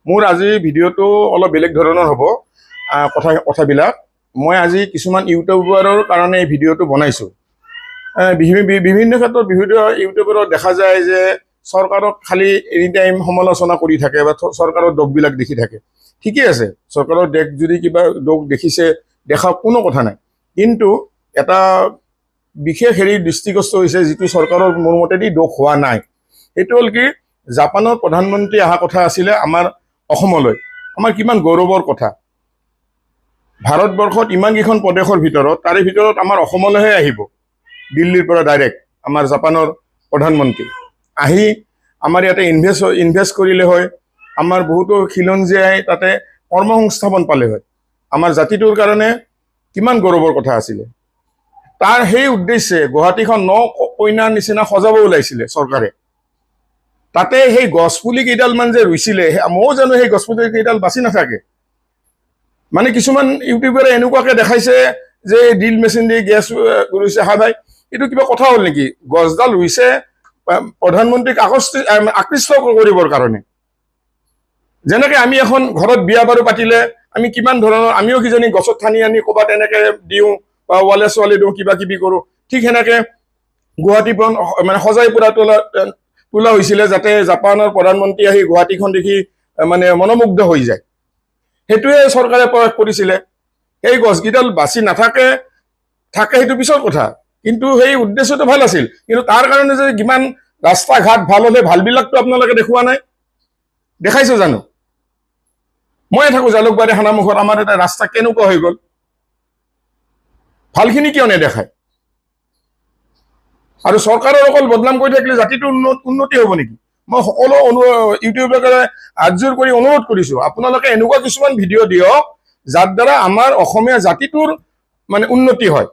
মোৰ আজি ভিডিঅ'টো অলপ বেলেগ ধৰণৰ হ'ব কথাবিলাক। মই আজি কিছুমান ইউটিউবাৰৰ কাৰণে এই ভিডিঅ'টো বনাইছোঁ। বিভিন্ন ক্ষেত্ৰত বিভিন্ন ইউটিউবাৰত দেখা যায় যে চৰকাৰক খালি এনি টাইম সমালোচনা কৰি থাকে বা চৰকাৰৰ দোষবিলাক দেখি থাকে। ঠিকেই আছে, চৰকাৰৰ যদি কিবা দোষ দেখিছে দেখা কোনো কথা নাই, কিন্তু এটা বিশেষ দৃষ্টিগোচৰ হৈছে যিটো চৰকাৰৰ মোৰ মতেদি দোষ হোৱা নাই। সেইটো হ'ল কি, জাপানৰ প্ৰধানমন্ত্ৰী অহা কথা আছিলে আমাৰ অসমলৈ। আমাৰ কিমান গৌৰৱৰ কথা, ভাৰতবৰ্ষত ইমানকেইখন প্ৰদেশৰ ভিতৰত তাৰে ভিতৰত আমাৰ অসমলৈহে আহিব দিল্লীৰ পৰা ডাইৰেক্ট আমাৰ জাপানৰ প্ৰধানমন্ত্ৰী আহি আমাৰ ইয়াতে ইনভেষ্ট কৰিলে হয়, আমাৰ বহুতো খিলঞ্জীয়াই তাতে কৰ্মসংস্থাপন পালে হয়। আমাৰ জাতিটোৰ কাৰণে কিমান গৌৰৱৰ কথা আছিলে। তাৰ সেই উদ্দেশ্যে গুৱাহাটীখন 9 কইনাৰ নিচিনা সজাব ওলাইছিলে চৰকাৰে। তাতে সেই গছপুলি কেইডালমান যে ৰুইছিলে, ময়ো জানো সেই গছপুলি কেইডাল বাচি নাথাকে। মানে কিছুমান ইউটিউবাৰে এনেকুৱাকে দেখাইছে যে ড্ৰিল মেচিন দি গেছ ৰুইছে। হা ভাই, এইটো কিবা কথা হ'ল নেকি? গছডাল ৰুইছে প্ৰধানমন্ত্ৰীক আকৃষ্ট কৰিবৰ কাৰণে। যেনেকে আমি এখন ঘৰত বিয়া বাৰু পাতিলে আমি কিমান ধৰণৰ, আমিও কিজানি গছত ঠানি আনি ক'ৰবাত এনেকে দিওঁ বা ৱালে ছোৱালে দিওঁ, কিবা কিবি কৰোঁ। ঠিক সেনেকে গুৱাহাটীখন মানে সজাই পুৰা তোলা হৈছিলে যাতে জাপানৰ প্ৰধানমন্ত্ৰী আহি গুৱাহাটীখন দেখি মানে মনোমুগ্ধ হৈ যায়। সেইটোৱে চৰকাৰে প্ৰয়াস কৰিছিলে। সেই গছকেইডাল বাচি থাকে সেইটো পিছৰ কথা, কিন্তু সেই উদ্দেশ্যটো ভাল আছিল। কিন্তু তাৰ কাৰণে যে কিমান ৰাস্তা ঘাট ভাল হ'লে, ভালবিলাকতো আপোনালোকে দেখুওৱা নাই। দেখাইছে জানো? ময়ে থাকোঁ জালুকবাৰী খানামুখত, আমাৰ এটা ৰাস্তা কেনেকুৱা হৈ গ'ল, ভালখিনি কিয় নেদেখায়? আৰু চৰকাৰৰ অকল বদনাম কৰি থাকিলে জাতিটোৰ উন্নতি হ'ব নেকি? মই সকলো ইউটিউবাৰে হাতযোৰ কৰি অনুৰোধ কৰিছোঁ, আপোনালোকে এনেকুৱা কিছুমান ভিডিঅ' দিয়ক যাৰ দ্বাৰা আমাৰ অসমীয়া জাতিটোৰ মানে উন্নতি হয়।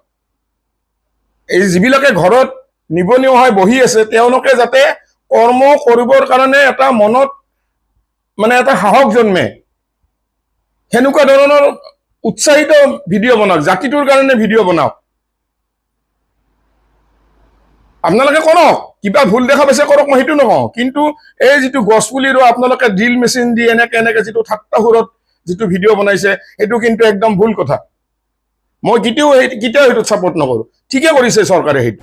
এই যিবিলাকে ঘৰত নিবনুৱা হৈ বহি আছে তেওঁলোকে যাতে কৰ্ম কৰিবৰ কাৰণে এটা মনত মানে এটা সাহস জন্মে, সেনেকুৱা ধৰণৰ উৎসাহিত ভিডিঅ' বনাওক, জাতিটোৰ কাৰণে ভিডিঅ' বনাওক। আপোনালোকে কৰক, কিবা ভুল দেখা পাইছে কৰক, মই সেইটো নকওঁ, কিন্তু এই যিটো গছপুলি ৰোৱা আপোনালোকে ড্ৰিল মেচিন দি এনেকে যিটো ঠাট্টাসুৰত যিটো ভিডিঅ' বনাইছে সেইটো কিন্তু একদম ভুল কথা। মই কেতিয়াও সেইটোত ছাপোৰ্ট নকৰোঁ। ঠিকে কৰিছে চৰকাৰে সেইটো।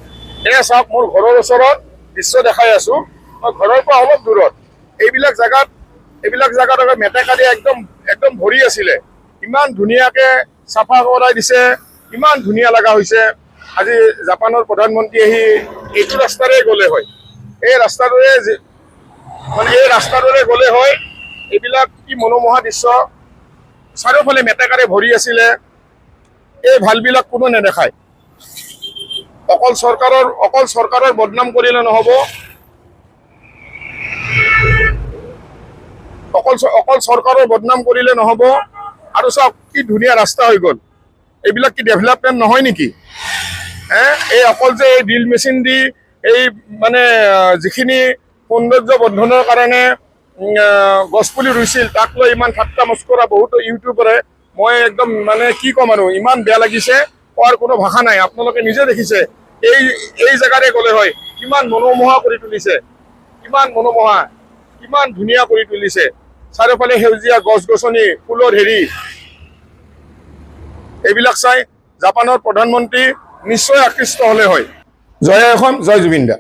এয়া চাওক, মোৰ ঘৰৰ ওচৰত দৃশ্য দেখাই আছো, মই ঘৰৰ পৰা অলপ দূৰত এইবিলাক জাগাত মেটেকাৰি একদম ভৰি আছিলে। ইমান ধুনীয়াকে চাফা কৰাই দিছে, ইমান ধুনীয়া লগা হৈছে। আজি জাপানৰ প্ৰধানমন্ত্ৰী আহি এইটো ৰাস্তাৰে গ'লে হয়, এই ৰাস্তাটোৰে গ'লে হয়। এইবিলাক কি মনোমোহা দৃশ্য, চাৰিওফালে মেটেকাৰে ভৰি আছিলে। এই ভালবিলাক কোনো নেদেখায়। অকল চৰকাৰৰ বদনাম কৰিলে নহ'ব, অকল চৰকাৰৰ বদনাম কৰিলে নহ'ব। আৰু চাওক কি ধুনীয়া ৰাস্তা হৈ গ'ল, এইবিলাক কি ডেভেলপমেণ্ট নহয় নেকি? এই অকল যে এই ড্ৰিল মেচিন দি এই মানে যিখিনি সৌন্দৰ্য বৰ্ধনৰ কাৰণে গছপুলি ৰুইছিল তাক লৈ ইমান ঠাট্টা মস্কৰা বহুতো ইউটিউবাৰে, মই একদম মানে কি ক'ম আৰু, ইমান বেয়া লাগিছে, কোৱাৰ কোনো ভাষা নাই। আপোনালোকে নিজে দেখিছে এই জেগাৰে গ'লে হয় কিমান মনোমোহা কৰি তুলিছে, কিমান ধুনীয়া কৰি তুলিছে। চাৰিওফালে সেউজীয়া গছ গছনি, ফুলৰ এইবিলাক চাই জাপানৰ প্ৰধানমন্ত্ৰী নিশ্চয় আকৃষ্ট হ'লে হয়। জয় অসম, জয় জুবিন দা।